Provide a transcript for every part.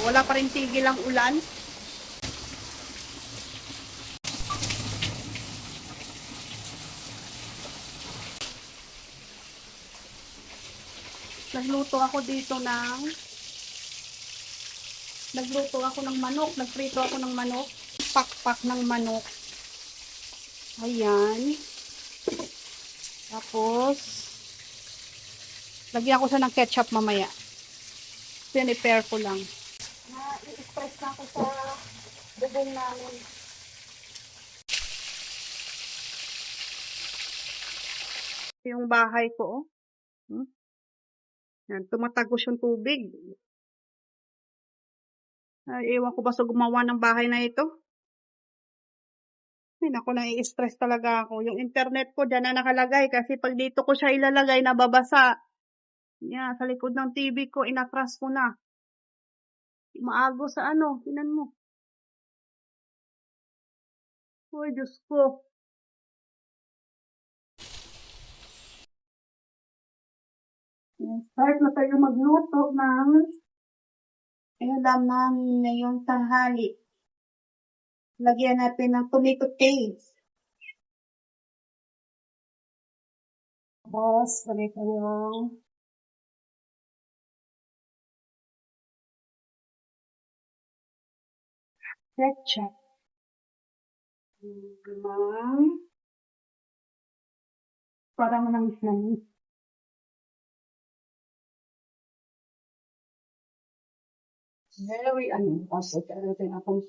Wala pa rin tigil ang ulan. Nagluto ako ng manok. Nagprito ako ng manok. Pakpak ng manok. Ayan. Tapos, lagyan ko siya ng ketchup mamaya. Pinipair ko lang. I-express na ako sa bubong namin. Yung bahay ko, oh. Yan, tumatagos yung tubig. Ay, ewan ko ba sa gumawa ng bahay na ito? Ay, naku, nai-stress talaga ako. Yung internet ko dyan na nakalagay kasi pag dito ko siya ilalagay, nababasa. Yan, sa likod ng TV ko, inatras ko na. Maago sa ano, tinan mo. Uy, Diyos ko. Start na tayo magluto ng ulam namin ngayong tanghali. Lagyan natin ng tomato paste. Tapos, lagay ko yung ketchup. Parang nangis. Very tapos ito natin akong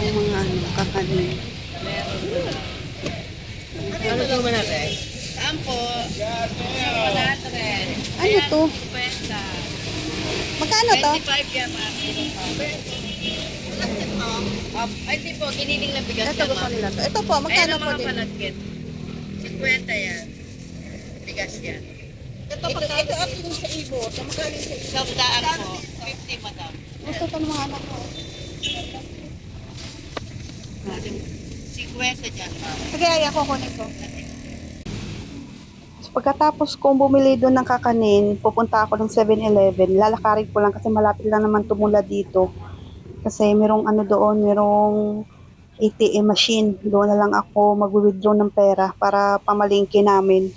itong mga kakanin. Ano ito ba natin? Sampo. Ano to? Pwesta. Magkano to? 25 yan, ma'am. Ay, di po. Giniling na bigas Ito yan, gusto ma'am. nila to. Ito po, Ayan magkano ang po mga din? palagkit. 50 yan. Bigas yan. Ito atin sa ibo. Ito magkano sa ibo? Samdaan po. 50, madam. Gusto ito ng mga anak ko. 50 dyan, ma'am. Sige, ay ako kunin ko. So, pagkatapos kong bumili doon ng kakanin, pupunta ako ng 7-Eleven. Lalakarin ko lang kasi malapit lang naman tumula dito. Kasi merong ano doon, merong ATM machine. Doon na lang ako mag-withdraw ng pera para pamalingki namin.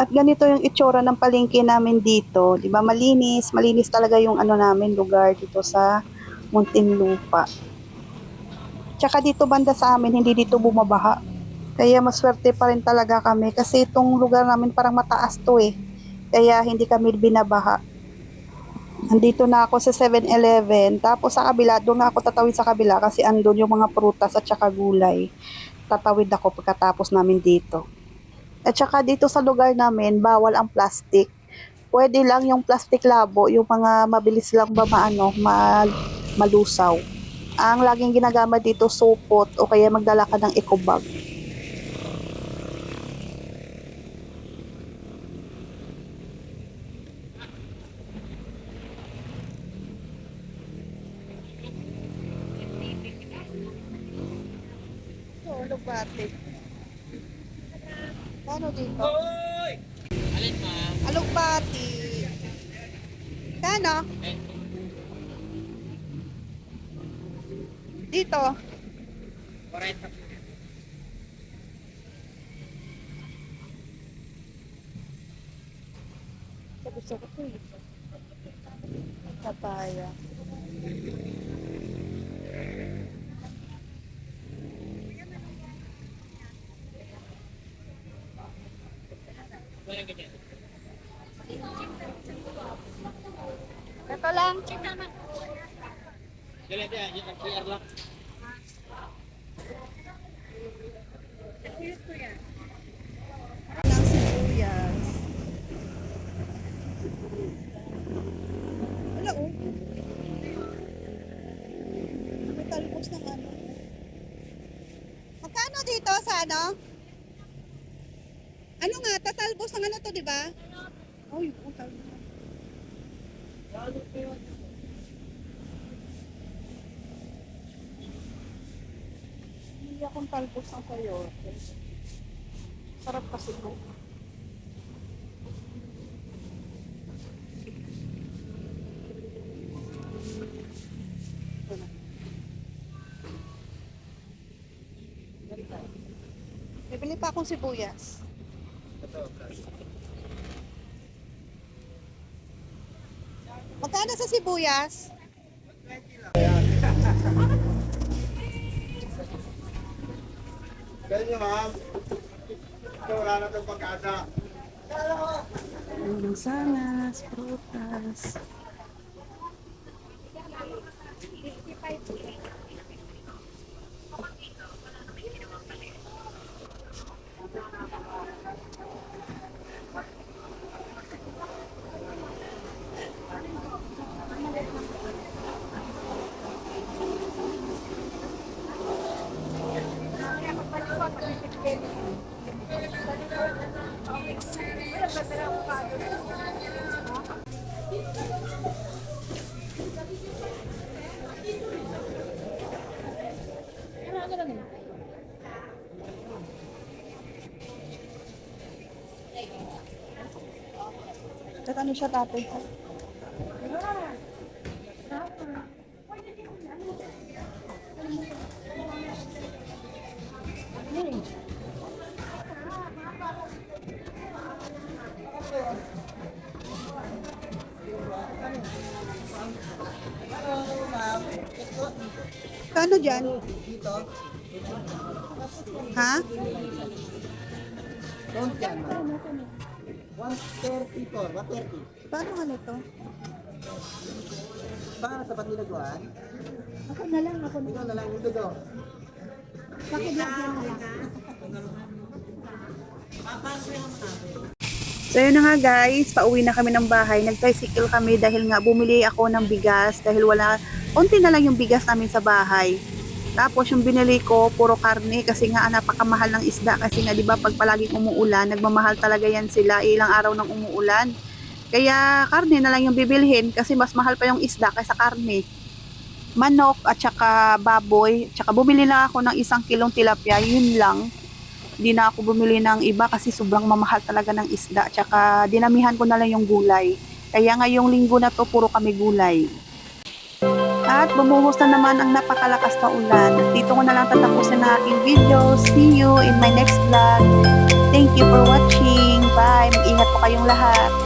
At ganito yung itsura ng palengke namin dito. 'Di ba? Malinis talaga yung ano namin lugar dito sa Muntinlupa. Tsaka dito banda sa amin, hindi dito bumabaha. Kaya maswerte pa rin talaga kami kasi itong lugar namin parang mataas to eh. Kaya hindi kami binabaha. Andito na ako sa 7-Eleven. Tapos sa kabila, doon na ako tatawid sa kabila kasi andun yung mga prutas at saka gulay. Tatawid ako pagkatapos namin dito. At saka dito sa lugar namin, bawal ang plastic. Pwede lang yung plastic labo, yung mga mabilis lang ba malusaw. Ang laging ginagamit dito, supot o kaya magdala ka ng eco bag. Alugbati. Paano dito? Alin, ma'am? Alugbati. Magkano? Dito. 40. Gusto ko ito eh. Papaya. Ito lang. Dali, dali. Yung PR lang. Ng sibuyas. Wala oh. May talbos ng ano. Magkano dito sa ano? Ano nga, tatalbos ng ano to, di ba? Oh, yung talbos. Hindi akong talbos ng sayote. Sarap kasi ito. Bibili pa akong sibuyas. Magkano sa sibuyas? Ganyan ma'am. Ito wala na itong pagkasa. Mansanas, prutas. At ano siya tatay? Kano dyan? Ha? Don't yan ma'am. 134, 130. Paano ano to? Ba, sapat nilagwan? Ako na lang, ako Ikaw na lang yung dugo. Pakilagyan na lang. So yun na nga guys, pauwi na kami ng bahay. Nag-tricycle kami dahil nga bumili ako ng bigas dahil konti na lang yung bigas namin sa bahay. Tapos yung binili ko, puro karne kasi nga napakamahal ng isda kasi nga 'di ba pag palaging umuulan, nagmamahal talaga yan sila ilang araw ng umuulan. Kaya karne na lang yung bibilhin kasi mas mahal pa yung isda kaysa karne. Manok at saka baboy, at saka bumili lang ako ng 1 kilong tilapia, yun lang. Hindi na ako bumili ng iba kasi sobrang mamahal talaga ng isda. Tsaka dinamihan ko na lang yung gulay. Kaya ngayong linggo na to puro kami gulay. At bumuhos na naman ang napakalakas na ulan. Dito ko na lang tatapusin ang aking video. See you in my next vlog. Thank you for watching. Bye. Mag-ingat po kayong lahat.